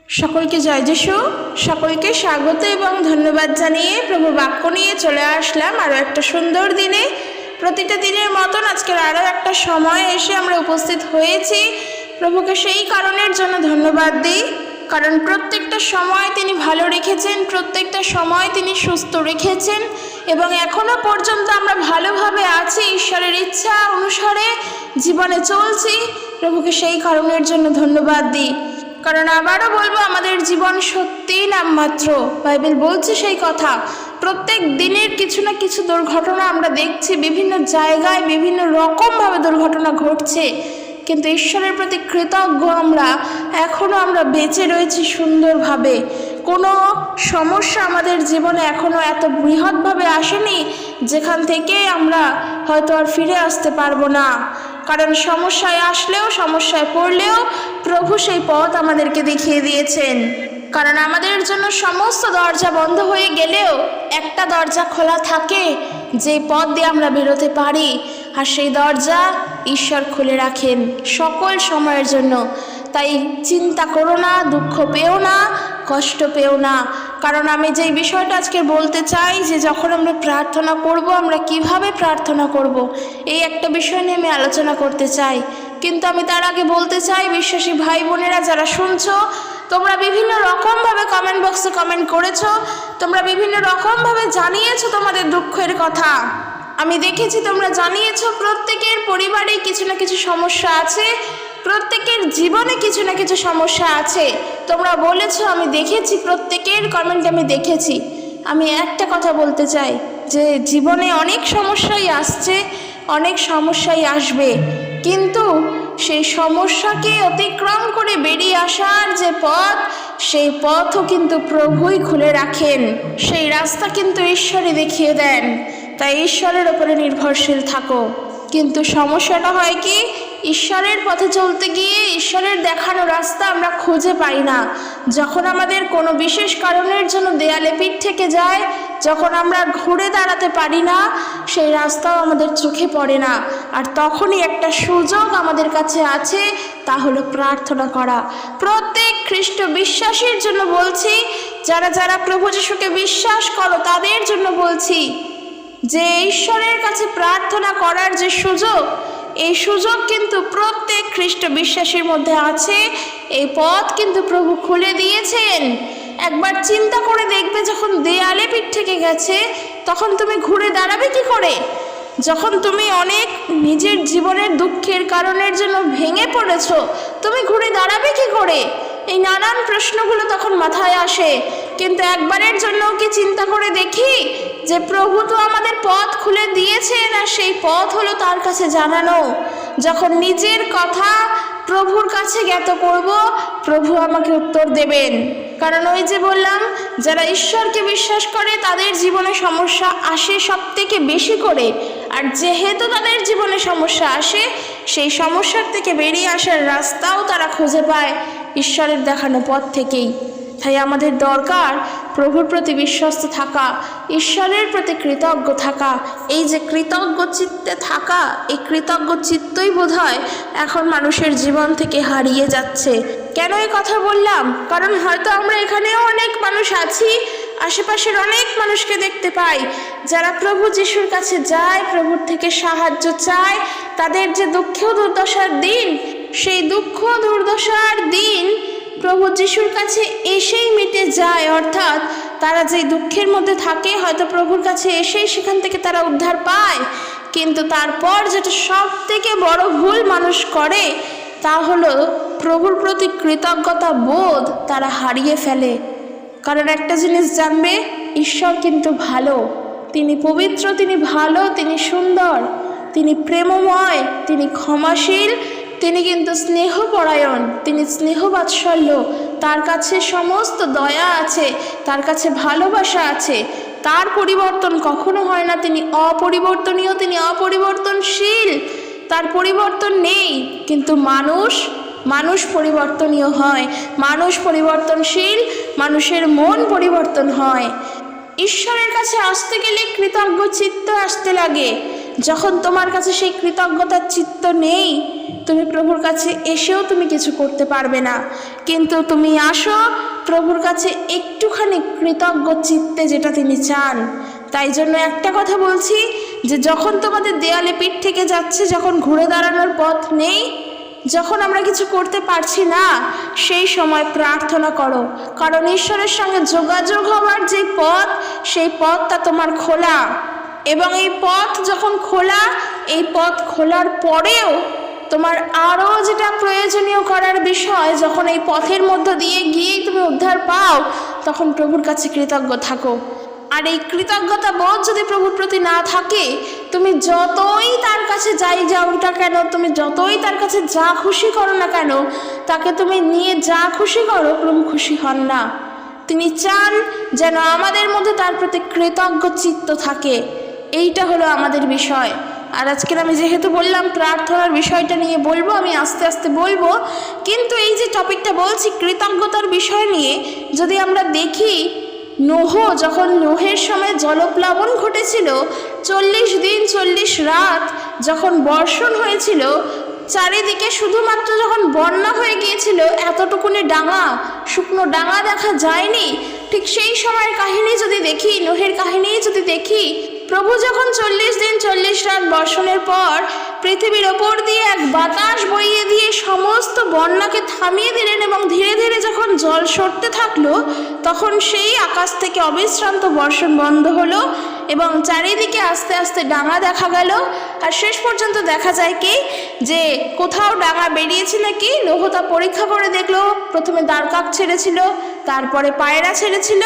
সকলকে জয় যিশু। সকলকে স্বাগত এবং ধন্যবাদ জানিয়ে প্রভু বাক্য নিয়ে চলে আসলাম আরও একটা সুন্দর দিনে। প্রতিটা দিনের মতন আজকের আরও একটা সময় এসে আমরা উপস্থিত হয়েছি। প্রভুকে সেই কারণের জন্য ধন্যবাদ দিই, কারণ প্রত্যেকটা সময় তিনি ভালো রেখেছেন, প্রত্যেকটা সময় তিনি সুস্থ রেখেছেন এবং এখনও পর্যন্ত আমরা ভালোভাবে আছি, ঈশ্বরের ইচ্ছা অনুসারে জীবনে চলছি। প্রভুকে সেই কারণের জন্য ধন্যবাদ দিই, কারণ আবারও বলবো আমাদের জীবন সত্যিই নামমাত্র। বাইবেল বলছে সেই কথা। প্রত্যেক দিনের কিছু না কিছু দুর্ঘটনা আমরা দেখছি, বিভিন্ন জায়গায় বিভিন্ন রকমভাবে দুর্ঘটনা ঘটছে, কিন্তু ঈশ্বরের প্রতি কৃতজ্ঞ আমরা এখনও আমরা বেঁচে রয়েছি সুন্দরভাবে। কোনো সমস্যা আমাদের জীবনে এখনও এত বৃহৎভাবে আসেনি যেখান থেকে আমরা হয়তো আর ফিরে আসতে পারবো না, কারণ সমস্যায় আসলেও সমস্যায় পড়লেও প্রভু সেই পথ আমাদেরকে দেখিয়ে দিয়েছেন। কারণ আমাদের জন্য সমস্ত দরজা বন্ধ হয়ে গেলেও একটা দরজা খোলা থাকে, যে পথ দিয়ে আমরা বেরোতে পারি, আর সেই দরজা ঈশ্বর খুলে রাখেন সকল সময়ের জন্য। তাই চিন্তা করো না, দুঃখ পেও না, কষ্ট পেও না। কারণ আমি যেই বিষয়টা আজকে বলতে চাই, যে যখন আমরা প্রার্থনা করব, আমরা কিভাবে প্রার্থনা করব, এই একটা বিষয় নিয়ে আমি আলোচনা করতে চাই। কিন্তু আমি তার আগে বলতে চাই, বিশ্বাসী ভাই বোনেরা যারা শুনছো, তোমরা বিভিন্ন রকমভাবে কমেন্ট বক্সে কমেন্ট করেছো, তোমরা বিভিন্ন রকমভাবে জানিয়েছো তোমাদের দুঃখের কথা। আমি দেখেছি তোমরা জানিয়েছো প্রত্যেকের পরিবারে কিছু না কিছু সমস্যা আছে, প্রত্যেকের জীবনে কিছু না কিছু সমস্যা আছে। তোমরা বলেছো, আমি দেখেছি, প্রত্যেকের কমেন্ট আমি দেখেছি। আমি একটা কথা বলতে চাই, যে জীবনে অনেক সমস্যাই আসছে, অনেক সমস্যাই আসবে, কিন্তু সেই সমস্যাকে অতিক্রম করে বেরিয়ে আসার যে পথ, সেই পথও কিন্তু প্রভুই খুলে রাখেন, সেই রাস্তা কিন্তু ঈশ্বরই দেখিয়ে দেন। তাই ঈশ্বরের ওপরে নির্ভরশীল থাকো। কিন্তু সমস্যাটা হয় কি, ঈশ্বরের পথে চলতে গিয়ে ঈশ্বরের দেখানো রাস্তা আমরা খুঁজে পাই না। যখন আমাদের কোনো বিশেষ কারণের জন্য দেয়ালে পিঠ থেকে যায়, যখন আমরা ঘুরে দাঁড়াতে পারি না, সেই রাস্তাও আমাদের চোখে পড়ে না। আর তখনই একটা সুযোগ আমাদের কাছে আছে, তা হলো প্রার্থনা করা। প্রত্যেক খ্রিস্ট বিশ্বাসীর জন্য বলছি, যারা যারা প্রভু যিশুকে বিশ্বাস করো তাদের জন্য বলছি, যে ঈশ্বরের কাছে প্রার্থনা করার যে সুযোগ, এই সুযোগ কিন্তু প্রত্যেক খ্রিস্ট বিশ্বাসীর মধ্যে আছে। এই পথ কিন্তু প্রভু খুলে দিয়েছেন। একবার চিন্তা করে দেখবে, যখন দেয়ালে পিঠ থেকে গেছে, তখন তুমি ঘুরে দাঁড়াবে কি করে? যখন তুমি অনেক নিজের জীবনের দুঃখের কারণের জন্য ভেঙে পড়েছো, তুমি ঘুরে দাঁড়াবে কি করে? এই নানান প্রশ্নগুলো তখন মাথায় আসে। কিন্তু একবারের জন্য কি চিন্তা করে দেখি, যে প্রভু তো আমাদের পথ খুলে দিয়েছেন, আর সেই পথ হলো তার কাছে জানানো। যখন নিজের কথা প্রভুর কাছে জ্ঞাত করব, প্রভু আমাকে উত্তর দেবেন। কারণ ওই যে বললাম, যারা ঈশ্বরকে বিশ্বাস করে তাদের জীবনে সমস্যা আসে সব থেকে বেশি করে, আর যেহেতু তাদের জীবনে সমস্যা আসে, সেই সমস্যার থেকে বেরিয়ে আসার রাস্তাও তারা খুঁজে পায় ঈশ্বরের দেখানো পথ থেকেই। তাই আমাদের দরকার প্রভুর প্রতি বিশ্বস্ত থাকা, ঈশ্বরের প্রতি কৃতজ্ঞ থাকা। এই যে কৃতজ্ঞ চিত্তে থাকা, এই কৃতজ্ঞ চিত্তই বোধহয় এখন মানুষের জীবন থেকে হারিয়ে যাচ্ছে। কেন এই কথা বললাম? কারণ হয়তো আমরা এখানেও অনেক মানুষ আছি, আশেপাশের অনেক মানুষকে দেখতে পাই, যারা প্রভু যিশুর কাছে যায়, প্রভুর থেকে সাহায্য চায়। তাদের যে দুঃখ দুর্দশার দিন, সেই দুঃখ দুর্দশার দিন প্রভু যিশুর কাছে এসেই মিটে যায়। অর্থাৎ তারা যেই দুঃখের মধ্যে থাকে, হয়তো প্রভুর কাছে এসেই সেখান থেকে তারা উদ্ধার পায়। কিন্তু তারপর যেটা সব থেকে বড় ভুল মানুষ করে, তা হলো প্রভুর প্রতি কৃতজ্ঞতা বোধ তারা হারিয়ে ফেলে। কারণ একটা জিনিস জানবে, ঈশ্বর কিন্তু ভালো, তিনি পবিত্র, তিনি ভালো, তিনি সুন্দর, তিনি প্রেমময়, তিনি ক্ষমাশীল, তিনি কিন্তু স্নেহপরায়ণ, তিনি স্নেহবাৎসল্য। তার কাছে সমস্ত দয়া আছে, তার কাছে ভালোবাসা আছে। তার পরিবর্তন কখনো হয় না, তিনি অপরিবর্তনীয়, তিনি অপরিবর্তনশীল, তার পরিবর্তন নেই। কিন্তু মানুষ পরিবর্তনীয় হয়, মানুষ পরিবর্তনশীল, মানুষের মন পরিবর্তন হয়। ঈশ্বরের কাছে আসতে গেলে কৃতজ্ঞ চিত্ত আসতে লাগে। যখন তোমার কাছে সেই কৃতজ্ঞতার চিত্ত নেই, তুমি প্রভুর কাছে এসেও তুমি কিছু করতে পারবে না। কিন্তু তুমি আসো প্রভুর কাছে একটুখানি কৃতজ্ঞ চিত্তে, যেটা তিনি চান। তাই জন্য একটা কথা বলছি, যে যখন তোমাদের দেয়ালে পিঠ থেকে যাচ্ছে, যখন ঘুরে দাঁড়ানোর পথ নেই, যখন আমরা কিছু করতে পারছি না, সেই সময় প্রার্থনা করো। কারণ ঈশ্বরের সঙ্গে যোগাযোগ হওয়ার যে পথ, সেই পথটা তোমার খোলা। এবং এই পথ যখন খোলা, এই পথ খোলার পরেও তোমার আরও যেটা প্রয়োজনীয় করার বিষয়, যখন এই পথের মধ্য দিয়ে গিয়েই তুমি উদ্ধার পাও, তখন প্রভুর কাছে কৃতজ্ঞ থাকো। আর এই কৃতজ্ঞতা বোধ যদি প্রভুর প্রতি না থাকে, তুমি যতই তার কাছে যাও না কেন, তুমি যতই তার কাছে যা খুশি করো না কেন, তাকে তুমি নিয়ে যা খুশি করো, প্রভু খুশি হন না। তিনি চান যেন আমাদের মধ্যে তার প্রতি কৃতজ্ঞ চিত্ত থাকে। এইটা হলো আমাদের বিষয়। আর আজকের আমি যেহেতু বললাম প্রার্থনার বিষয়টা নিয়ে বলবো, আমি আস্তে আস্তে বলবো, কিন্তু এই যে টপিকটা বলছি কৃতজ্ঞতার বিষয় নিয়ে, যদি আমরা দেখি, যখন নোহের সময় জলপ্লাবন ঘটেছিল, 40 দিন 40 রাত যখন বর্ষণ হয়েছিল, চারিদিকে শুধুমাত্র যখন বন্যা হয়ে গিয়েছিল, এতটুকুনি ডাঙা, শুকনো ডাঙা দেখা যায়নি। ঠিক সেই সময়ের কাহিনী যদি দেখি, নোহের কাহিনী যদি দেখি, প্রভু যখন 40 দিন 40 রাত বর্ষণের পর পৃথিবীর ওপর দিয়ে এক বাতাস বইয়ে দিয়ে সমস্ত বন্যাকে থামিয়ে দিলেন, এবং ধীরে ধীরে যখন জল সরতে থাকলো, তখন সেই আকাশ থেকে অবিশ্রান্ত বর্ষণ বন্ধ হলো, এবং চারিদিকে আস্তে আস্তে ডাঙা দেখা গেল। আর শেষ পর্যন্ত দেখা যায় কি, যে কোথাও ডাঙা বেরিয়েছে নাকি, নোহ তা পরীক্ষা করে দেখলো। প্রথমে দাঁড়কাক ছেড়েছিল, তারপরে পায়রা ছেড়েছিল।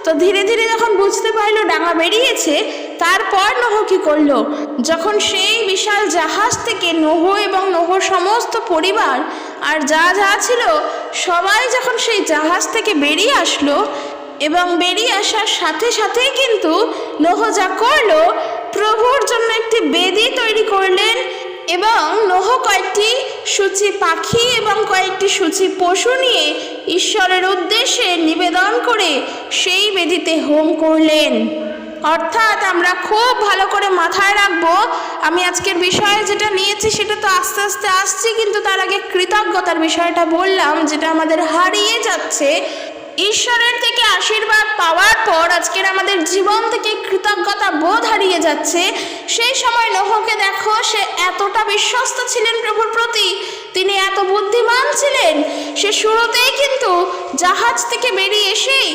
তো ধীরে ধীরে যখন বুঝতে পারলো ডাঙা বেরিয়েছে, তারপর নোহ কি করলো, যখন সেই বিশাল জাহাজ থেকে নোহ এবং নোহর সমস্ত পরিবার আর যা যা ছিল সবাই যখন সেই জাহাজ থেকে বেরিয়ে আসলো, এবং বেরিয়ে আসার সাথে সাথেই কিন্তু নোহ যা করলো, প্রভুর জন্য একটি বেদি তৈরি করলেন, এবং নোহ কয়েকটি সূচি পাখি এবং কয়েকটি সূচি পশু নিয়ে ঈশ্বরের উদ্দেশ্যে নিবেদন করে সেই বেদিতে হোম করলেন। অর্থাৎ আমরা খুব ভালো করে মাথায় রাখবো, আমি আজকের বিষয়ে যেটা নিয়েছি সেটা তো আস্তে আস্তে আসছি, কিন্তু তার আগে কৃতজ্ঞতার বিষয়টা বললাম, যেটা আমাদের হারিয়ে যাচ্ছে। ঈশ্বরের থেকে আশীর্বাদ পাওয়ার পর আজকের আমাদের জীবন থেকে কৃতজ্ঞতা বোধ হারিয়ে যাচ্ছে। সেই সময় নোহকে দেখো, সে এতটা বিশ্বস্ত ছিলেন প্রভুর প্রতি, তিনি এত বুদ্ধিমান ছিলেন, সে শুরুতেই কিন্তু জাহাজ থেকে বেরিয়ে এসেই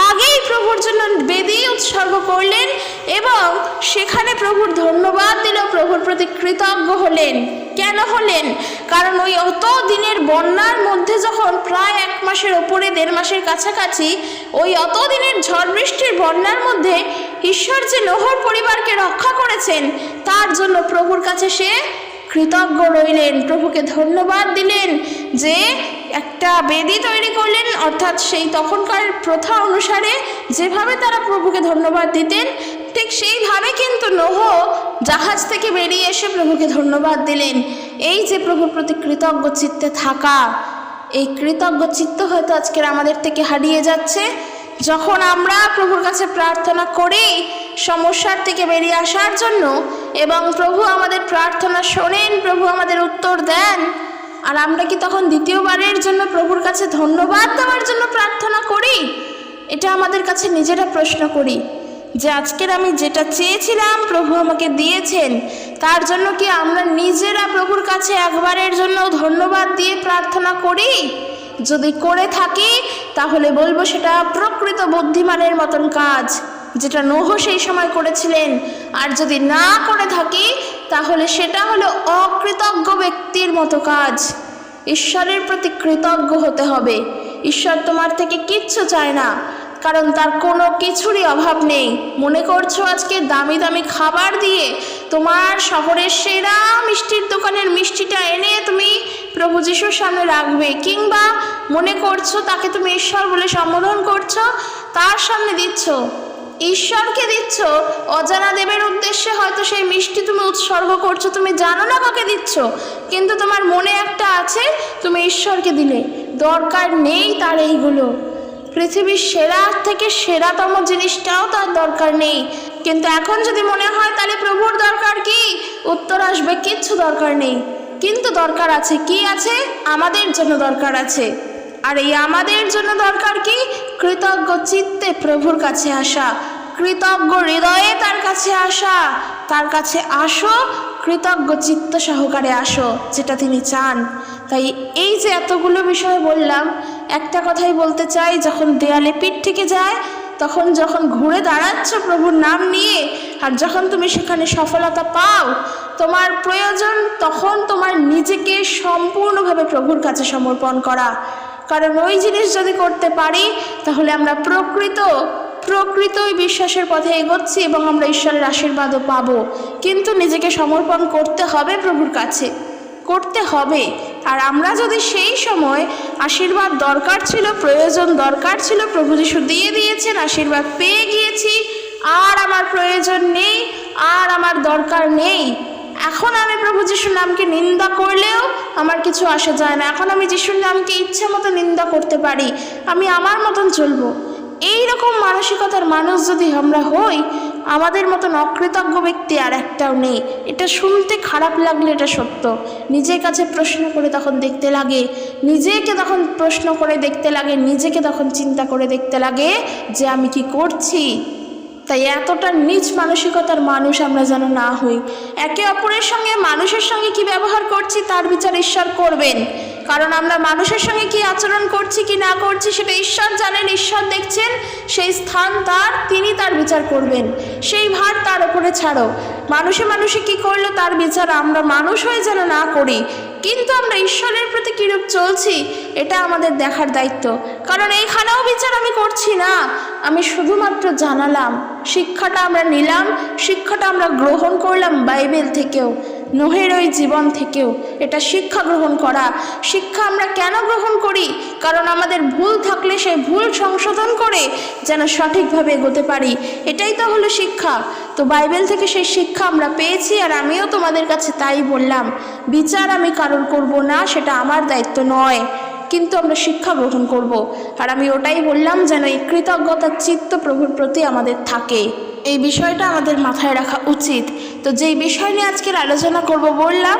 আগেই প্রভুর জন্য বেদি উৎসর্গ করলেন, এবং সেখানে প্রভুর ধন্যবাদ দিল, প্রভুর প্রতি কৃতজ্ঞ হলেন। কেন হলেন? কারণ ওই অত দিনের বন্যার মধ্যে, যখন প্রায় 1 মাসের ওপরে 1.5 মাসের কাছাকাছি ওই অত দিনের ঝড় বৃষ্টির বন্যার মধ্যে ঈশ্বর যে নোহর পরিবারকে রক্ষা করেছেন, তার জন্য প্রভুর কাছে সে কৃতজ্ঞ রইলেন, প্রভুকে ধন্যবাদ দিলেন, যে একটা বেদি তৈরি করলেন। অর্থাৎ সেই তখনকার প্রথা অনুসারে যেভাবে তারা প্রভুকে ধন্যবাদ দিতেন, ঠিক সেইভাবে কিন্তু নোহ জাহাজ থেকে বেরিয়ে এসে প্রভুকে ধন্যবাদ দিলেন। এই যে প্রভুর প্রতি কৃতজ্ঞ চিত্তে থাকা, এই কৃতজ্ঞ চিত্ত হয়তো আজকের আমাদের থেকে হারিয়ে যাচ্ছে। যখন আমরা প্রভুর কাছে প্রার্থনা করি সমস্যার থেকে বেরিয়ে আসার জন্য, এবং প্রভু আমাদের প্রার্থনা শোনেন, প্রভু আমাদের উত্তর দেন, আর আমরা কি তখন দ্বিতীয়বারের জন্য প্রভুর কাছে ধন্যবাদ দেওয়ার জন্য প্রার্থনা করি? এটা আমাদের কাছে নিজেরা প্রশ্ন করি, যে আজকের আমি যেটা চেয়েছিলাম প্রভু আমাকে দিয়েছেন, তার জন্য কি আমরা নিজেরা প্রভুর কাছে একবারের জন্য ধন্যবাদ দিয়ে প্রার্থনা করি? যদি করে থাকি, তাহলে বলবো সেটা প্রকৃত বুদ্ধিমানের মতন কাজ, যেটা নোহ সেই সময় করেছিলেন। আর যদি না করে থাকি, তাহলে সেটা হলো অকৃতজ্ঞ ব্যক্তির মতো কাজ। ঈশ্বরের প্রতি কৃতজ্ঞ হতে হবে। ঈশ্বর তোমার থেকে কিচ্ছু চায় না, কারণ তার কোনো কিছুরই অভাব নেই। মনে করছো আজকে দামি দামি খাবার দিয়ে তোমার শহরের সেরা মিষ্টির দোকানের মিষ্টিটা এনে তুমি প্রভু যিশুর সামনে রাখবে, কিংবা মনে করছো তাকে তুমি ঈশ্বর বলে সম্বোধন করছো, তার সামনে দিচ্ছ, ঈশ্বরকে দিচ্ছ, অজানা দেবের উদ্দেশ্যে হয়তো সেই মিষ্টি তুমি উৎসর্গ করছো, তুমি জানো না কাকে দিচ্ছ, কিন্তু তোমার মনে একটা আছে তুমি ঈশ্বরকে দিলে। দরকার নেই তার এইগুলো, পৃথিবীর সেরা থেকে সেরাতম জিনিসটাও তার দরকার নেই। কিন্তু এখন যদি মনে হয় তাহলে প্রভুর দরকার কি, উত্তর আসবে কিচ্ছু দরকার নেই। কিন্তু দরকার আছে, কি আছে? আমাদের জন্য দরকার আছে। আর এই আমাদের জন্য দরকার কি? কৃতজ্ঞ চিত্তে প্রভুর কাছে আসা, কৃতজ্ঞ হৃদয়ে তার কাছে আসা। তার কাছে আসো, কৃতজ্ঞ চিত্ত সহকারে আসো, যেটা তিনি চান। তাই এই যে এতগুলো বিষয় বললাম, একটা কথাই বলতে চাই, যখন দেয়ালে পিঠ থেকে যায়, তখন যখন ঘুরে দাঁড়াচ্ছ প্রভুর নাম নিয়ে, আর যখন তুমি সেখানে সফলতা পাও, তোমার প্রয়োজন তখন তোমার নিজেকে সম্পূর্ণভাবে প্রভুর কাছে সমর্পণ করা। কারণ ওই জিনিস যদি করতে পারি, তাহলে আমরা প্রকৃতই বিশ্বাসের পথে এগোচ্ছি এবং আমরা ঈশ্বরের আশীর্বাদও পাবো। কিন্তু নিজেকে সমর্পণ করতে হবে প্রভুর কাছে, করতে হবে। আর আমরা যদি সেই সময় আশীর্বাদ দরকার ছিল, প্রয়োজন দরকার ছিল, প্রভু যিশু দিয়ে দিয়েছেন, আশীর্বাদ পেয়ে গিয়েছি, আর আমার প্রয়োজন নেই, আর আমার দরকার নেই, এখন আমি প্রভু যিশুর নামকে নিন্দা করলেও আমার কিছু আসে যায় না। এখন আমি যিশুর নামকে ইচ্ছে মতো নিন্দা করতে পারি, আমি আমার মতন চলবো। এই রকম মানসিকতার মানুষ যদি আমরা হই, আমাদের মতন অকৃতজ্ঞ ব্যক্তি আর একটাও নেই। এটা শুনতে খারাপ লাগলে এটা সত্য। নিজের কাছে প্রশ্ন করে তখন দেখতে লাগে, নিজেকে তখন প্রশ্ন করে দেখতে লাগে, নিজেকে তখন চিন্তা করে দেখতে লাগে যে আমি কি করছি। তাই এতটা নীচ মানসিকতার মানুষ আমরা যেন না হই। একে অপরের সঙ্গে, মানুষের সঙ্গে কি ব্যবহার করছি তার বিচার ঈশ্বর করবেন। কারণ আমরা মানুষের সঙ্গে কি আচরণ করছি কি না করছি সেটা ঈশ্বর জানেন, ঈশ্বর দেখছেন, সেই স্থান তার, তিনি তার বিচার করবেন, সেই ভার তার উপরে ছাড়ো। মানুষে কি করলো তার বিচার আমরা মানুষ হয়ে যেন না করি, কিন্তু আমরা ঈশ্বরের প্রতি কিরূপ চলছি এটা আমাদের দেখার দায়িত্ব। কারণ এইখানেও বিচার আমি করছি না, আমি শুধুমাত্র জানালাম, শিক্ষাটা আমরা নিলাম, শিক্ষাটা আমরা গ্রহণ করলাম বাইবেল থেকেও, নোহের ওই জীবন থেকেও। এটা শিক্ষা গ্রহণ করা। শিক্ষা আমরা কেন গ্রহণ করি? কারণ আমাদের ভুল থাকলে সেই ভুল সংশোধন করে যেন সঠিকভাবে এগোতে পারি, এটাই তো হলো শিক্ষা। তো বাইবেল থেকে সেই শিক্ষা আমরা পেয়েছি, আর আমিও তোমাদের কাছে তাই বললাম, বিচার আমি কারোর করব না, সেটা আমার দায়িত্ব নয়, কিন্তু আমরা শিক্ষা গ্রহণ করব। আর আমি ওটাই বললাম যেন এই কৃতজ্ঞতার চিত্ত প্রভুর প্রতি আমাদের থাকে, এই বিষয়টা আমাদের মাথায় রাখা উচিত। তো যেই বিষয় নিয়ে আজকের আলোচনা করব বললাম,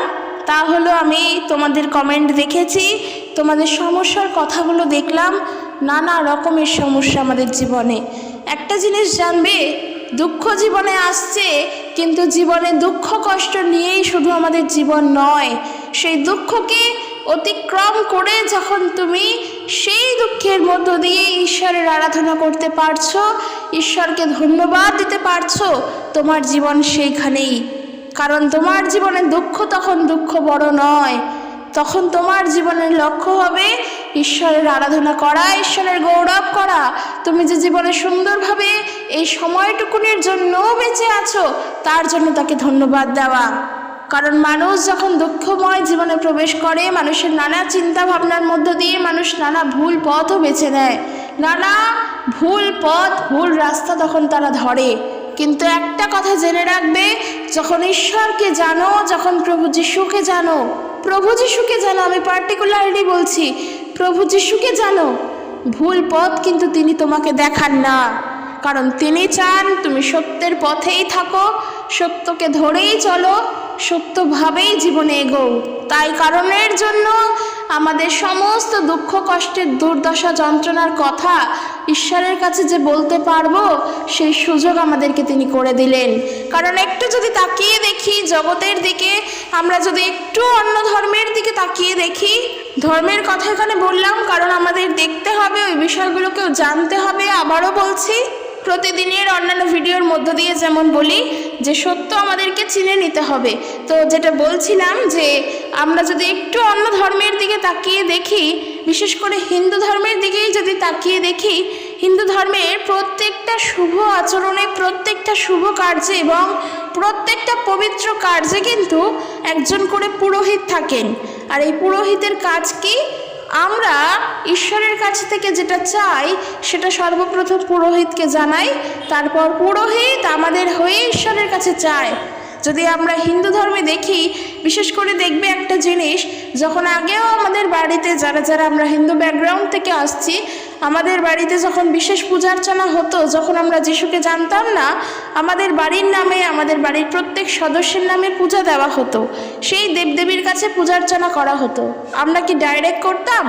তা হলো, আমি তোমাদের কমেন্ট দেখেছি, তোমাদের সমস্যার কথাগুলো দেখলাম, নানা রকমের সমস্যা আমাদের জীবনে। একটা জিনিস জানবে, দুঃখ জীবনে আসছে, কিন্তু জীবনে দুঃখ কষ্ট নিয়েই শুধু আমাদের জীবন নয়, সেই দুঃখকে অতিক্রম করে যখন তুমি সেই দুঃখের মধ্য দিয়ে ঈশ্বরের আরাধনা করতে পারছো, ঈশ্বরকে ধন্যবাদ দিতে পারছো, তোমার জীবন সেইখানেই। কারণ তোমার জীবনে দুঃখ তখন দুঃখ বড় নয়, তখন তোমার জীবনের লক্ষ্য হবে ঈশ্বরের আরাধনা করা, ঈশ্বরের গৌরব করা। তুমি যে জীবনে সুন্দরভাবে এই সময়টুকুনের জন্য বেঁচে আছো, তার জন্য তাকে ধন্যবাদ দেওয়া। কারণ মানুষ যখন দুঃখময় জীবনে প্রবেশ করে, মানুষের নানা চিন্তা ভাবনার মধ্য দিয়ে মানুষ নানা ভুল পথও বেছে নেয়, নানা ভুল পথ, ভুল রাস্তা তখন তারা ধরে। কিন্তু একটা কথা জেনে রাখবে, যখন ঈশ্বরকে জানো, যখন প্রভু যিশুকে জানো, আমি পার্টিকুলারলি বলছি, প্রভু যিশুকে জানো, ভুল পথ কিন্তু তিনি তোমাকে দেখান না। কারণ তিনি চান তুমি সত্যের পথেই থাকো, সত্যকে ধরেই চলো, সত্যভাবেই জীবনে এগোও। তাই কারণের জন্য আমাদের সমস্ত দুঃখ কষ্টের দুর্দশা যন্ত্রণার কথা ঈশ্বরের কাছে যে বলতে পারবো, সেই সুযোগ আমাদেরকে তিনি করে দিলেন। কারণ একটু যদি তাকিয়ে দেখি জগতের দিকে, আমরা যদি একটু অন্য ধর্মের দিকে তাকিয়ে দেখি, ধর্মের কথা এখানে বললাম কারণ আমাদের দেখতে হবে, ওই বিষয়গুলোকেও জানতে হবে। আবারও বলছি, প্রতিদিনের অন্যান্য ভিডিওর মধ্য দিয়ে যেমন বলি যে সত্য আমাদেরকে চিনে নিতে হবে। তো যেটা বলছিলাম যে আমরা যদি একটু অন্য ধর্মের দিকে তাকিয়ে দেখি, বিশেষ করে হিন্দু ধর্মের দিকেই যদি তাকিয়ে দেখি, হিন্দু ধর্মের প্রত্যেকটা শুভ আচরণে, প্রত্যেকটা শুভ কার্যে এবং প্রত্যেকটা পবিত্র কার্যে কিন্তু একজন করে পুরোহিত থাকেন। আর এই পুরোহিতের কাজ কি? আমরা ঈশ্বরের কাছ থেকে যেটা চাই সেটা সর্বপ্রথম পুরোহিতকে জানাই, তারপর পুরোহিত আমাদের হয়ে ঈশ্বরের কাছে চায়। যদি আমরা হিন্দু ধর্মে দেখি, বিশেষ করে দেখবে একটা জিনিস, যখন আগেও আমাদের বাড়িতে যারা আমরা হিন্দু ব্যাকগ্রাউন্ড থেকে আসছি, আমাদের বাড়িতে যখন বিশেষ পূজার্চনা হতো, যখন আমরা যিশুকে জানতাম না, আমাদের বাড়ির নামে, আমাদের বাড়ির প্রত্যেক সদস্যের নামে পূজা দেওয়া হতো, সেই দেবদেবীর কাছে পূজার্চনা করা হতো। আমরা কি ডাইরেক্ট করতাম?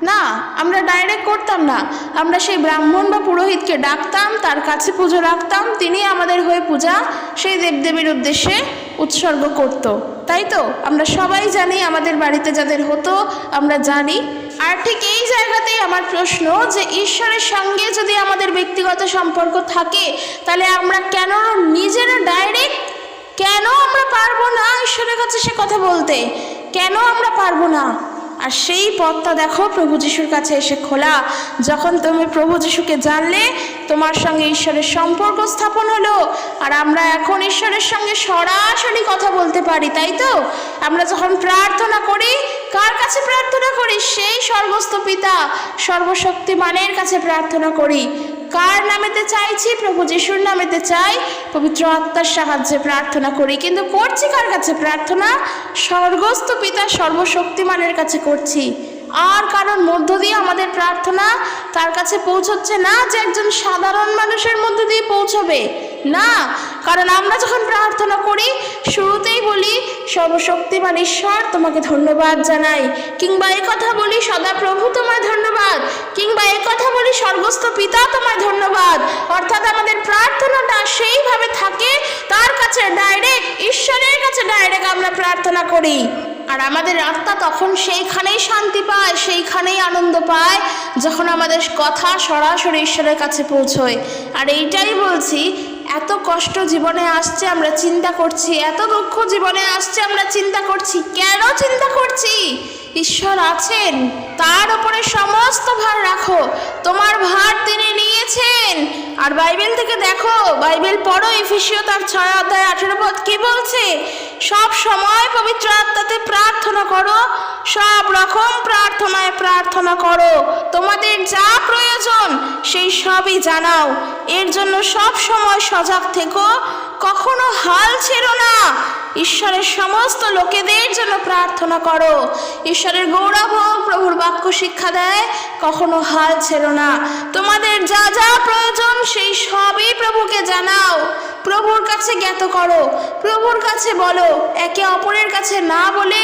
না, আমরা ডাইরেক্ট করতাম না। আমরা সেই ব্রাহ্মণ বা পুরোহিতকে ডাকতাম, তার কাছে পুজো রাখতাম, তিনি আমাদের হয়ে পূজা সেই দেবদেবীর উদ্দেশ্যে উৎসর্গ করত। তাই তো আমরা সবাই জানি, আমাদের বাড়িতে যাদের হতো আমরা জানি। আর ঠিক এই জায়গাতেই আমার প্রশ্ন, যে ঈশ্বরের সঙ্গে যদি আমাদের ব্যক্তিগত সম্পর্ক থাকে, তাহলে আমরা কেন নিজেরা ডাইরেক্ট, কেন আমরা পারবো না ঈশ্বরের কাছে সে কথা বলতে? কেন আমরা পারবো না? আর সেই পথটা দেখো প্রভু যিশুর কাছে এসে খোলা। যখন তুমি প্রভু যিশুকে জানলে, তোমার সঙ্গে ঈশ্বরের সম্পর্ক স্থাপন হলো, আর আমরা এখন ঈশ্বরের সঙ্গে সরাসরি কথা বলতে পারি। তাই তো আমরা যখন প্রার্থনা করি, কার কাছে প্রার্থনা করি? সেই স্বর্গস্থ পিতা সর্বশক্তিমানের কাছে প্রার্থনা করি। কার নামেতে চাইছি? প্রভু যিশুর নামেতে চাই, পবিত্র আত্মার সাহায্যে প্রার্থনা করি। কিন্তু করছি কার কাছে প্রার্থনা? স্বর্গস্থ পিতা সর্বশক্তিমানের কাছে করছি। আর কারণ মধ্য দিয়ে আমাদের প্রার্থনা তার কাছে পৌঁছচ্ছে না যে একজন সাধারণ মানুষের মধ্য দিয়ে পৌঁছবে না। কারণ আমরা যখন প্রার্থনা করি, শুরুতেই বলি সর্বশক্তিমান ঈশ্বর তোমাকে ধন্যবাদ জানাই, কিংবা এই কথা বলি সদা প্রভু তোমায় ধন্যবাদ, কিংবা এই কথা বলি স্বর্গস্থ পিতা তোমায় ধন্যবাদ। অর্থাৎ আমাদের প্রার্থনাটা সেইভাবে থাকে, তার কাছে ডাইরেক্ট, ঈশ্বরের কাছে ডাইরেক্ট আমরা প্রার্থনা করি। আর আমাদের আত্মা তখন সেইখানেই শান্তি পায়, সেইখানেই আনন্দ পায়, যখন আমাদের কথা সরাসরি ঈশ্বরের কাছে পৌঁছয়। আর এইটাই বলছি, এত কষ্ট জীবনে আসছে আমরা চিন্তা করছি, এত দুঃখ জীবনে আসছে আমরা চিন্তা করছি। কেন চিন্তা করছি? ঈশ্বর আছেন, তার উপরে সমস্ত ভার রাখো, তোমার ভার তিনি নিয়েছেন। আর বাইবেল থেকে দেখো, বাইবেল পড়ো, এফেসীয় তার 6 অধ্যায় 18 পদ কি বলছে? সব সময় পবিত্র আত্মাতে প্রার্থনা করো, সব রকম প্রার্থনায় প্রার্থনা করো, তোমাদের যা প্রয়োজন সেই সবই জানাও, এর জন্য সব সময় সজাগ থেকো, কখনো হাল ছেড়ো না। ঈশ্বরের সমস্ত লোকেদের জন্য প্রার্থনা করো। ঈশ্বরের গৌরব হোক, প্রভুর বাক্য শিক্ষা দেয়, কখনো হাল ছেড়ো না। তোমাদের যা যা প্রয়োজন সেই সবই প্রভুকে জানাও, প্রভুর কাছে জ্ঞাত করো, প্রভুর কাছে বলো। একে অপরের কাছে না বলে,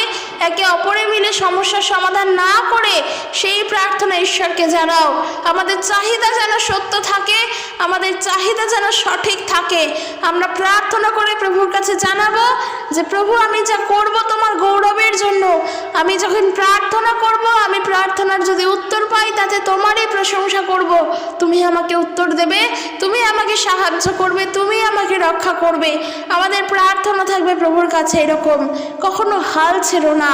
একে অপরে মিলে সমস্যার সমাধান না করে সেই প্রার্থনা ঈশ্বরকে জানাও। আমাদের চাহিদা যেন সত্য থাকে, আমাদের চাহিদা যেন সঠিক থাকে। আমরা প্রার্থনা করে প্রভুর কাছে জানাবো যে প্রভু, আমি যা করব তোমার গৌরবের জন্য। আমি যখন প্রার্থনা করব, আমি প্রার্থনার যদি উত্তর পাই, তাতে তোমারই প্রশংসা করব। তুমি আমাকে উত্তর দেবে, তুমি আমাকে সাহায্য করবে, তুমি আমাকে রক্ষা করবে। আমাদের প্রার্থনা থাকবে প্রভুর কাছে এরকম, কখনো হাল ছেড়ো না।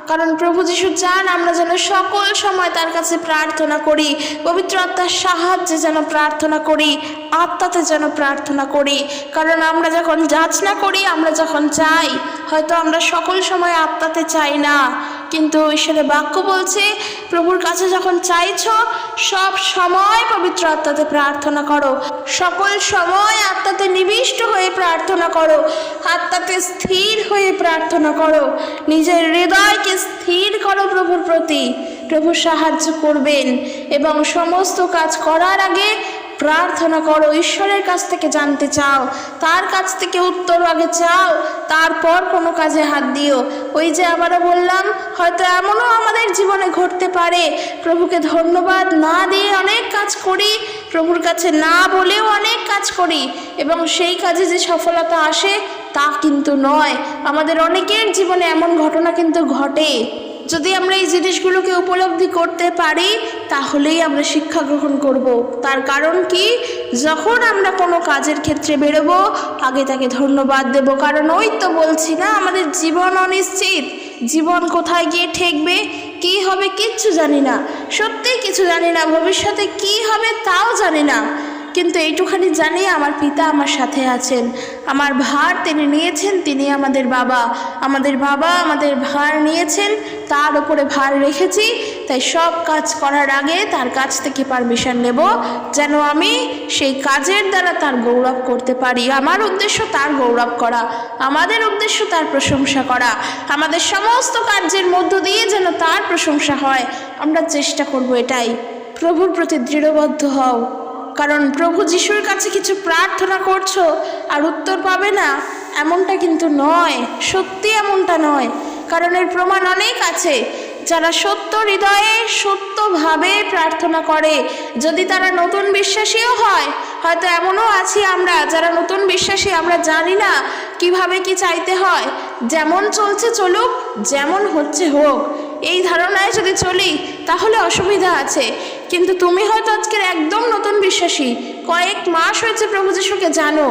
কারণ প্রভু যিশু চান আমরা যেন সকল সময় তার কাছে প্রার্থনা করি, পবিত্র আত্মার সাহায্যে যেন প্রার্থনা করি, আত্মাতে যেন প্রার্থনা করি। কারণ আমরা যখন যাচনা করি, আমরা যখন চাই, হয়তো আমরা সকল সময় আত্মাতে চাই না, কিন্তু ঈশ্বরের বাক্য বলছে প্রভুর কাছে যখন চাইছো, সব সময় পবিত্র আত্মাতে প্রার্থনা করো, সকল সময় আত্মাতে নিবিষ্ট হয়ে প্রার্থনা করো, আত্মাতে স্থির হয়ে প্রার্থনা করো, নিজের হৃদয়কে স্থির করো প্রভুর প্রতি। প্রভু সাহায্য করবেন। এবং সমস্ত কাজ করার আগে প্রার্থনা করো, ঈশ্বরের কাছ থেকে জানতে চাও, তার কাছ থেকে উত্তর আগে চাও, তারপর কোনো কাজে হাত দিও। ওই যে আবারও বললাম, হয়তো এমনও আমাদের জীবনে ঘটতে পারে প্রভুকে ধন্যবাদ না দিয়ে অনেক কাজ করি, প্রভুর কাছে না বলেও অনেক কাজ করি, এবং সেই কাজে যে সফলতা আসে তা কিন্তু নয়। আমাদের অনেকের জীবনে এমন ঘটনা কিন্তু ঘটে। যদি আমরা এই জিনিসগুলোকে উপলব্ধি করতে পারি, তাহলেই আমরা শিক্ষা গ্রহণ করব। তার কারণ কি? যখন আমরা কোনো কাজের ক্ষেত্রে বেরোবো, আগে তাকে ধন্যবাদ দেব। কারণ ওই তো বলছি না, আমাদের জীবন অনিশ্চিত, জীবন কোথায় গিয়ে ঠেকবে, কি হবে কিচ্ছু জানি না, সত্যিই কিছু জানি না, ভবিষ্যতে কি হবে তাও জানি না। কিন্তু এইটুখানি জানি, আমার পিতা আমার সাথে আছেন, আমার ভার তিনি নিয়েছেন, তিনি আমাদের বাবা, আমাদের ভার নিয়েছেন, তার উপরে ভার রেখেছি। তাই সব কাজ করার আগে তার কাছ থেকে পারমিশন নেব, যেন আমি সেই কাজের দ্বারা তার গৌরব করতে পারি। আমার উদ্দেশ্য তার গৌরব করা, আমাদের উদ্দেশ্য তার প্রশংসা করা, আমাদের সমস্ত কার্যের মধ্য দিয়ে যেন তার প্রশংসা হয়। আমরা চেষ্টা করব এটাই। প্রভুর প্রতি দৃঢ়বদ্ধ হও। কারণ প্রভু যিশুর কাছে কিছু প্রার্থনা করছো আর উত্তর পাবে না, এমনটা কিন্তু নয়, সত্যি এমনটা নয়। কারণ এর প্রমাণ অনেক আছে। যারা সত্য হৃদয়ে সত্যভাবে প্রার্থনা করে, যদি তারা নতুন বিশ্বাসীও হয়, হয়তো এমনও আছি আমরা যারা নতুন বিশ্বাসী, আমরা জানি না কিভাবে কি চাইতে হয়, যেমন চলছে চলুক, যেমন হচ্ছে হোক, এই ধারণায় যদি চলি তাহলে অসুবিধা আছে। কিন্তু তুমি হয়তো আজকের একদম নতুন বিশ্বাসী, কয়েক মাস হয়েছে প্রভু যিশুকে জানো,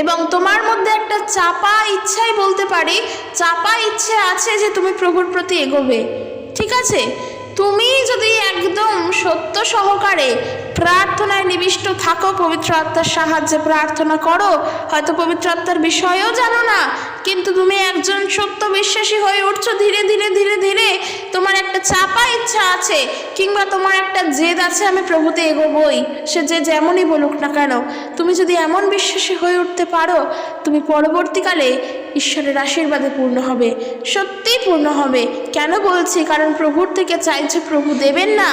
এবং তোমার মধ্যে একটা চাপা ইচ্ছাই বলতে পারি, চাপা ইচ্ছে আছে যে তুমি প্রভুর প্রতি এগোবে। ঠিক আছে, তুমি যদি একদম সত্য সহকারে প্রার্থনায় নিবিষ্ট থাকো, পবিত্র আত্মার সাহায্যে প্রার্থনা করো, হয়তো পবিত্র আত্মার বিষয়েও জানো না, কিন্তু তুমি একজন সত্য বিশ্বাসী হয়ে উঠছো ধীরে ধীরে ধীরে ধীরে। তোমার একটা চাপা ইচ্ছা আছে, কিংবা তোমার একটা জেদ আছে, আমি প্রভুতে এগোবই, সে যে যেমনই বলুক না কেন। তুমি যদি এমন বিশ্বাসী হয়ে উঠতে পারো, তুমি পরবর্তীকালে ঈশ্বরের আশীর্বাদে পূর্ণ হবে, সত্যিই পূর্ণ হবে। কেন বলছি? কারণ প্রভুর থেকে চাইছে প্রভু দেবেন না,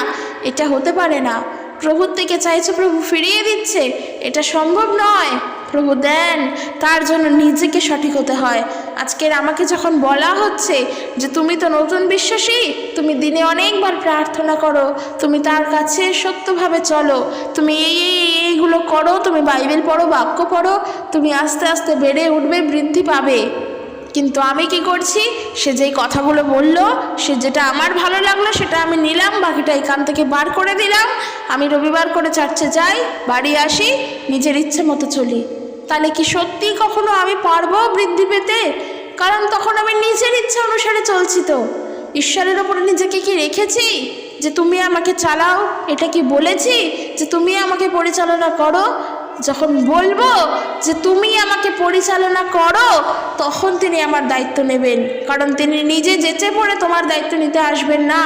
এটা হতে পারে না। প্রভুর থেকে চাইছে প্রভু ফিরিয়ে দিচ্ছে, এটা সম্ভব নয়। প্রভু দেন, তার জন্য নিজেকে সঠিক হতে হয়। আজকের আমাকে যখন বলা হচ্ছে যে তুমি তো নতুন বিশ্বাসী, তুমি দিনে অনেকবার প্রার্থনা করো, তুমি তার কাছে সত্যভাবে চলো, তুমি এইগুলো করো, তুমি বাইবেল পড়ো, বাক্য পড়ো, তুমি আস্তে আস্তে বেড়ে উঠবে, বৃদ্ধি পাবে। কিন্তু আমি কি করছি? সে যেই কথাগুলো বললো, সে যেটা আমার ভালো লাগলো সেটা আমি নিলাম, বাকিটা এখান থেকে বার করে দিলাম। আমি রবিবার করে চার্চে যাই, বাড়ি আসি, নিজের ইচ্ছে মতো চলি। তাহলে কি সত্যি কখনো আমি পারবো বৃদ্ধি পেতে? কারণ তখন আমি নিজের ইচ্ছা অনুসারে চলছি। তো ঈশ্বরের ওপরে নিজেকে কি রেখেছি যে তুমি আমাকে চালাও? এটা কি বলেছি যে তুমি আমাকে পরিচালনা করো? যখন বলবো যে তুমি আমাকে পরিচালনা করো, তখন তিনি আমার দায়িত্ব নেবেন। কারণ তিনি নিজে যেচে পড়ে তোমার দায়িত্ব নিতে আসবেন না।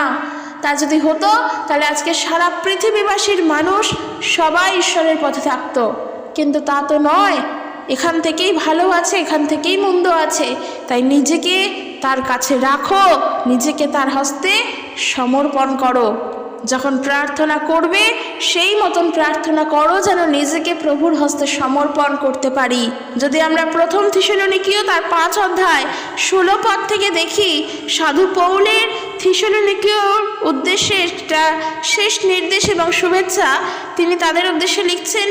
তা যদি হতো, তাহলে আজকে সারা পৃথিবীবাসীর মানুষ সবাই ঈশ্বরের পথে থাকতো। কিন্তু তা তো নয়। এখান থেকেই ভালো আছে, এখান থেকেই মন্দ আছে। তাই নিজেকে তার কাছে রাখো, নিজেকে তার হস্তে সমর্পণ করো। যখন প্রার্থনা করবে সেই মতন প্রার্থনা করো যেন নিজেকে প্রভুর হস্তে সমর্পণ করতে পারি। যদি আমরা প্রথম থিসলনিকীয় তার 5 অধ্যায় 16 পদ থেকে দেখি, সাধু পৌলের থিসলনিকীয় উদ্দেশ্যে একটা শেষ নির্দেশ এবং শুভেচ্ছা তিনি তাদের উদ্দেশ্যে লিখছেন,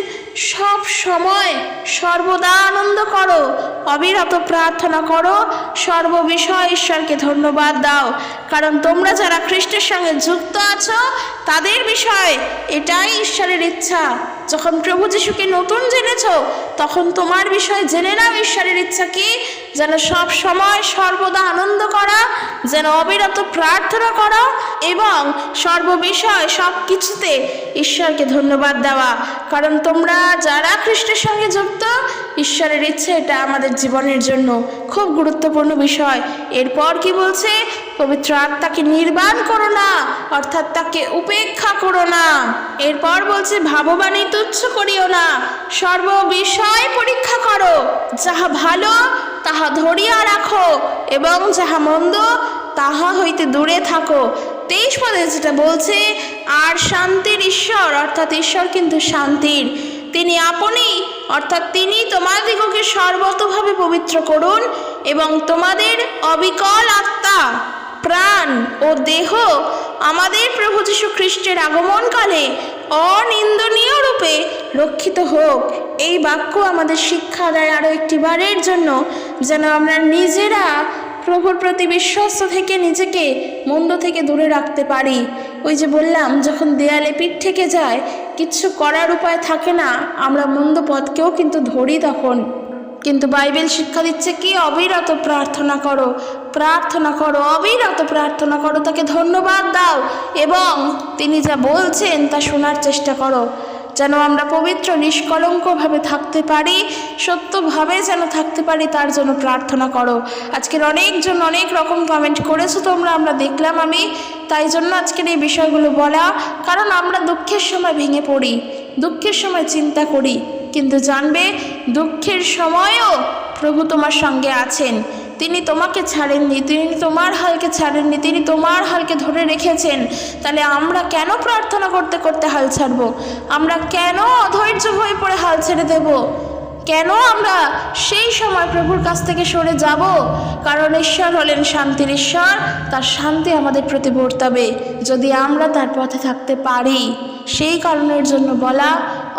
সব সময় সর্বদা আনন্দ করো, অবিরত প্রার্থনা করো, সর্ববিষয় ঈশ্বরকে ধন্যবাদ দাও, কারণ তোমরা যারা খ্রিস্টের সঙ্গে যুক্ত আছো তাদের বিষয় এটাই ঈশ্বরের ইচ্ছা। যখন প্রভু যিশুকে নতুন জেনেছ, তখন তোমার বিষয় জেনে নাও ঈশ্বরের ইচ্ছা কি, যেন সব সময় সর্বদা আনন্দ করা, যেন অবিরত প্রার্থনা করা এবং সর্ববিষয় সব কিছুতে ঈশ্বরকে ধন্যবাদ দেওয়া। কারণ তোমরা যারা খ্রিস্টের সঙ্গে যুক্ত, ঈশ্বরের ইচ্ছে এটা আমাদের জীবনের জন্য খুব গুরুত্বপূর্ণ বিষয়। এরপর কি বলছে? পবিত্র আত্মাকে নির্বাণ করো না, অর্থাৎ তাকে উপেক্ষা করো না। এরপর বলছে ভাববাণী তুচ্ছ করিও না, সর্ববিষয় পরীক্ষা করো, যাহা ভালো তাহা ধরিয়া রাখো এবং যাহা মন্দ তাহা হইতে দূরে থাকো। 23 পদে যেটা বলছে, আর শান্তির ঈশ্বর, অর্থাৎ ঈশ্বর কিন্তু শান্তির, তিনি আপনি অর্থাৎ তিনি তোমাদিগকে সর্বতভাবে পবিত্র করুন এবং তোমাদের অবিকল আত্মা, প্রাণ ও দেহ আমাদের প্রভু যীশু খ্রিস্টের আগমনকালে অনিন্দনীয় রূপে রক্ষিত হোক। এই বাক্য আমাদের শিক্ষা দেয় আরও একটি বারের জন্য, যেন আমরা নিজেরা প্রভুর প্রতি বিশ্বস্ত থেকে নিজেকে মন্দ থেকে দূরে রাখতে পারি। ওই যে বললাম, যখন দেয়ালে পিঠ থেকে যায়, কিচ্ছু করার উপায় থাকে না, আমরা মন্দ পথকেও কিন্তু ধরি তখন। কিন্তু বাইবেল শিক্ষা দিচ্ছে কি? অবিরত প্রার্থনা করো, প্রার্থনা করো, অবিরত প্রার্থনা করো, তাকে ধন্যবাদ দাও এবং তিনি যা বলছেন তা শোনার চেষ্টা করো, যেন আমরা পবিত্র নিষ্কলঙ্কভাবে থাকতে পারি, সত্যভাবে যেন থাকতে পারি, তার জন্য প্রার্থনা করো। আজকের অনেকজন অনেক রকম কমেন্ট করেছো তোমরা, আমরা দেখলাম। আমি তাই জন্য আজকের এই বিষয়গুলো বলা, কারণ আমরা দুঃখের সময় ভেঙে পড়ি, দুঃখের সময় চিন্তা করি, কিন্তু জানবে দুঃখের সময়ও প্রভু তোমার সঙ্গে আছেন। তিনি তোমাকে ছাড়েননি, তিনি তোমার হালকে ছাড়েননি, তিনি তোমার হালকে ধরে রেখেছেন। তাহলে আমরা কেন প্রার্থনা করতে করতে হাল ছাড়বো? আমরা কেন অধৈর্য হয়ে পড়ে হাল ছেড়ে দেব? কেন আমরা সেই সময় প্রভুর কাছ থেকে সরে যাব? কারণ ঈশ্বর হলেন শান্তির ঈশ্বর, তার শান্তি আমাদের প্রতি বর্তাবে যদি আমরা তার পথে থাকতে পারি। সেই কারণের জন্য বলা,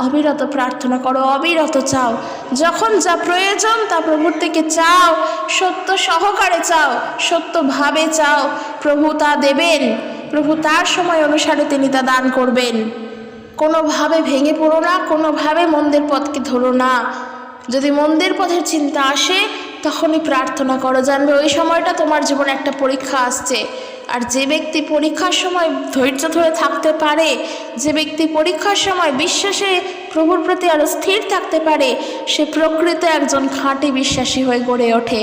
অবিরত প্রার্থনা করো, অবিরত চাও, যখন যা প্রয়োজন তা প্রভুর থেকে চাও, সত্য সহকারে চাও, সত্যভাবে চাও, প্রভু তা দেবেন। প্রভু তার সময় অনুসারে তিনি তা দান করবেন। কোনোভাবে ভেঙে পড়ো না, কোনোভাবে মন্দের পথকে ধরো না। যদি মন্দের পথের চিন্তা আসে তখনই প্রার্থনা করো, জানবে ওই সময়টা তোমার জীবনে একটা পরীক্ষা আসছে। আর যে ব্যক্তি পরীক্ষার সময় ধৈর্য ধরে থাকতে পারে, যে ব্যক্তি পরীক্ষার সময় বিশ্বাসে প্রভুর প্রতি আরও স্থির থাকতে পারে, সে প্রকৃত একজন খাঁটি বিশ্বাসী হয়ে গড়ে ওঠে।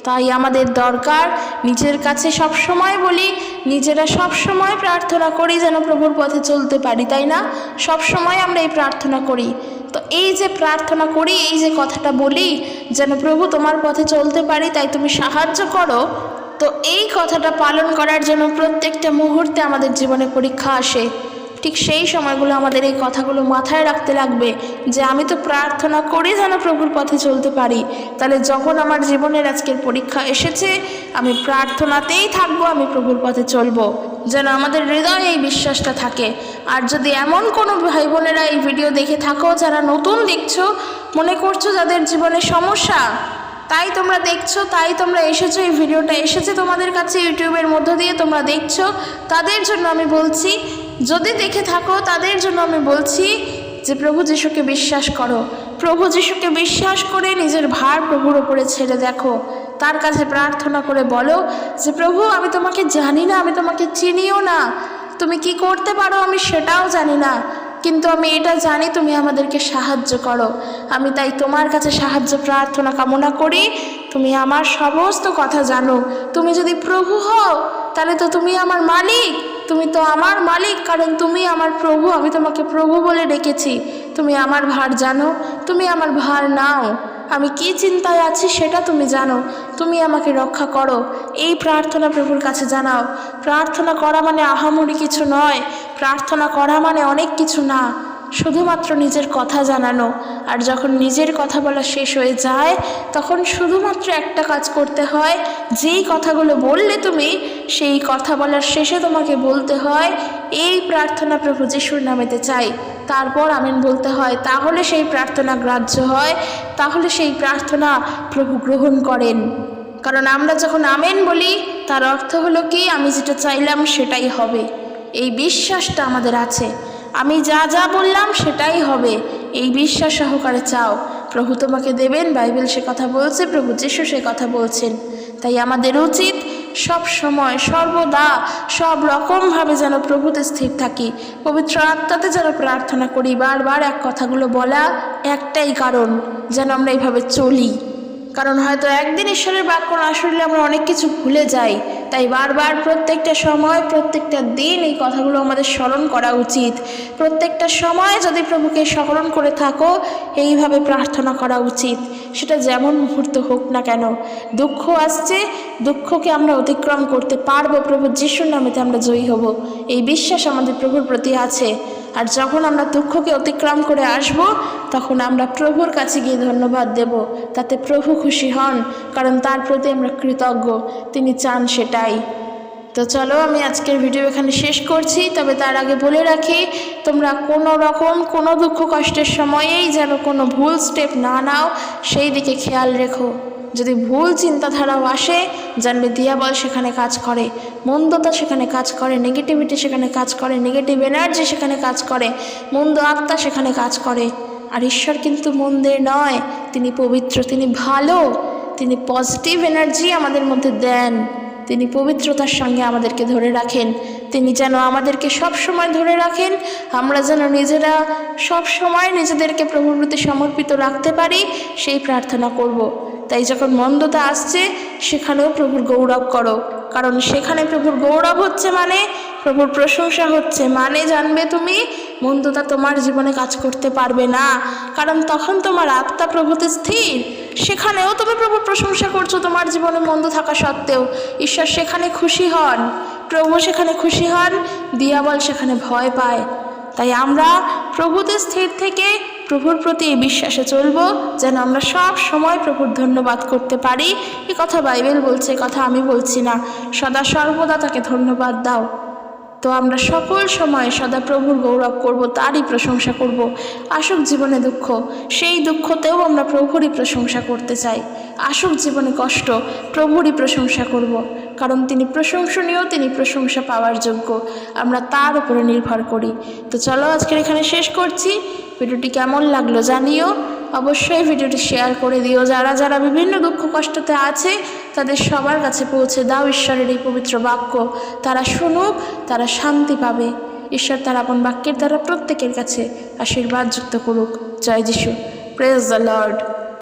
তাই আমাদের দরকার, নিজের কাছে সব সময় বলি, নিজেরা সব সময় প্রার্থনা করি যেন প্রভুর পথে চলতে পারি, তাই না? সব সময় আমরা এই প্রার্থনা করি। তো এই যে প্রার্থনা করি, এই যে কথাটা বলি যেন প্রভু তোমার পথে চলতে পারি, তাই তুমি সাহায্য করো, তো এই কথাটা পালন করার জন্য প্রত্যেকটা মুহূর্তে আমাদের জীবনে পরীক্ষা আসে। ঠিক সেই সময়গুলো আমাদের এই কথাগুলো মাথায় রাখতে লাগবে যে আমি তো প্রার্থনা করি যেন প্রভুর পথে চলতে পারি। তাহলে যখন আমার জীবনের আজকের পরীক্ষা এসেছে, আমি প্রার্থনাতেই থাকবো, আমি প্রভুর পথে চলবো, যেন আমাদের হৃদয়ে এই বিশ্বাসটা থাকে। আর যদি এমন কোনো ভাই বোনেরা এই ভিডিও দেখে থাকো যারা নতুন দেখছো, মনে করছো যাদের জীবনে সমস্যা, তাই তোমরা দেখছো, তাই তোমরা এসেছো, এই ভিডিওটা এসেছে তোমাদের কাছে ইউটিউবের মধ্য দিয়ে তোমরা দেখছো, তাদের জন্য আমি বলছি, যদি দেখে থাকো তাদের জন্য আমি বলছি যে প্রভু যিশুকে বিশ্বাস করো। প্রভু যিশুকে বিশ্বাস করে নিজের ভার প্রভুর ওপরে ছেড়ে দেখো, তার কাছে প্রার্থনা করে বলো যে প্রভু আমি তোমাকে জানি না, আমি তোমাকে চিনিও না, তুমি কি করতে পারো আমি সেটাও জানি না, কিন্তু আমি এটা জানি তুমি আমাদেরকে সাহায্য করো। আমি তাই তোমার কাছে সাহায্য প্রার্থনা কামনা করি। তুমি আমার সমস্ত কথা জানো। তুমি যদি প্রভু হও তাহলে তো তুমি আমার মালিক, তুমি তো আমার মালিক, কারণ তুমি আমার প্রভু। আমি তোমাকে প্রভু বলে ডেকেছি। তুমি আমার ভার জানো, তুমি আমার ভার নাও। আমি কি চিন্তায় আছি সেটা তুমি জানো, তুমি আমাকে রক্ষা করো। এই প্রার্থনা প্রভুর কাছে জানাও। প্রার্থনা করা মানে আহামরি কিছু নয়, প্রার্থনা করা মানে অনেক কিছু না, শুধুমাত্র নিজের কথা জানানো। আর যখন নিজের কথা বলা শেষ হয়ে যায় তখন শুধুমাত্র একটা কাজ করতে হয়, যেই কথাগুলো বললে তুমি, সেই কথা বলার শেষে তোমাকে বলতে হয় এই প্রার্থনা প্রভু যিশুর নামেতে চাই, তারপর আমেন বলতে হয়। তাহলে সেই প্রার্থনা গ্রাহ্য হয়, তাহলে সেই প্রার্থনা প্রভু গ্রহণ করেন। কারণ আমরা যখন আমেন বলি তার অর্থ হলো কি, আমি যেটা চাইলাম সেটাই হবে। এই বিশ্বাসটা আমাদের আছে, আমি যা যা বললাম সেটাই হবে, এই বিশ্বাস সহকারে চাও, প্রভু তোমাকে দেবেন। বাইবেল সে কথা বলছে, প্রভু যিশু সে কথা বলছেন। তাই আমাদের উচিত সব সময় সর্বদা সব রকমভাবে যেন প্রভুতে স্থির থাকি, পবিত্র আত্মাতে যেন প্রার্থনা করি। বারবার এক কথাগুলো বলা একটাই কারণ, যেন আমরা এইভাবে চলি। কারণ হয়তো একদিন ঈশ্বরের বাক্য না শুনলে আমরা অনেক কিছু ভুলে যাই, তাই বারবার প্রত্যেকটা সময় প্রত্যেকটা দিন এই কথাগুলো আমাদের স্মরণ করা উচিত। প্রত্যেকটা সময় যদি প্রভুকে স্মরণ করে থাকো, এইভাবে প্রার্থনা করা উচিত। সেটা যেমন মুহূর্ত হোক না কেন, দুঃখ আসছে, দুঃখকে আমরা অতিক্রম করতে পারবো, প্রভু যিশুর নামেতে আমরা জয়ী হব, এই বিশ্বাস আমাদের প্রভুর প্রতি আছে। আর যখন আমরা দুঃখকে অতিক্রম করে আসব, তখন আমরা প্রভুর কাছে গিয়ে ধন্যবাদ দেব, তাতে প্রভু খুশি হন, কারণ তার প্রতি আমরা কৃতজ্ঞ, তিনি চান সেটাই। তো চলো আমি আজকের ভিডিও এখানে শেষ করছি। তবে তার আগে বলে রাখি, তোমরা কোনো রকম কোনো দুঃখ কষ্টের সময়েই যেন কোনো ভুল স্টেপ না নাও, সেই দিকে খেয়াল রেখো। যদি ভুল চিন্তাধারাও আসে, জানবে দিয়াবল সেখানে কাজ করে, মন্দতা সেখানে কাজ করে, নেগেটিভিটি সেখানে কাজ করে, নেগেটিভ এনার্জি সেখানে কাজ করে, মন্দ আত্মা সেখানে কাজ করে। আর ঈশ্বর কিন্তু মন্দের নয়, তিনি পবিত্র, তিনি ভালো, তিনি পজিটিভ এনার্জি আমাদের মধ্যে দেন, তিনি পবিত্রতার সঙ্গে আমাদেরকে ধরে রাখেন। তিনি যেন আমাদেরকে সব সময় ধরে রাখেন, আমরা যেন নিজেরা সব সময় নিজেদেরকে প্রভুর প্রতি সমর্পিত রাখতে পারি, সেই প্রার্থনা করব। তাই যখন মন্দতা আসছে সেখানেও প্রভুর গৌরব করো, কারণ সেখানে প্রভুর গৌরব হচ্ছে মানে প্রভুর প্রশংসা হচ্ছে, মানে জানবে তুমি মন্দতা তোমার জীবনে কাজ করতে পারবে না, কারণ তখন তোমার আত্মা প্রভুতে স্থির। সেখানেও তুমি প্রভুর প্রশংসা করছো, তোমার জীবনে মন্দ থাকা সত্ত্বেও ঈশ্বর সেখানে খুশি হন, প্রভু সেখানে খুশি হন, দিয়াবল সেখানে ভয় পায়। তাই আমরা প্রভুতে স্থির থেকে প্রভুর প্রতি এই বিশ্বাসে চলব, যেন আমরা সব সময় প্রভুর ধন্যবাদ করতে পারি। এ কথা বাইবেল বলছে, কথা আমি বলছি না। সদা সর্বদা তাকে ধন্যবাদ দাও। তো আমরা সকল সময় সদা প্রভুর গৌরব করব, তারই প্রশংসা করব। আসুক জীবনে দুঃখ, সেই দুঃখতেও আমরা প্রভুরই প্রশংসা করতে চাই। আসুক জীবনে কষ্ট, প্রভুরই প্রশংসা করব, কারণ তিনি প্রশংসনীয়, তিনি প্রশংসা পাওয়ার যোগ্য। আমরা তার উপরে নির্ভর করি। তো চলো আজকের এখানে শেষ করছি। ভিডিওটি কেমন লাগলো জানিও, অবশ্যই ভিডিওটি শেয়ার করে দিও। যারা যারা বিভিন্ন দুঃখ কষ্টতে আছে তাদের সবার কাছে পৌঁছে দাও ঈশ্বরের এই পবিত্র বাক্য। তারা শুনুক, তারা শান্তি পাবে। ঈশ্বর তার আপন বাক্যের দ্বারা প্রত্যেকের কাছে আশীর্বাদ যুক্ত করুক। জয় যিশু। Praise the Lord.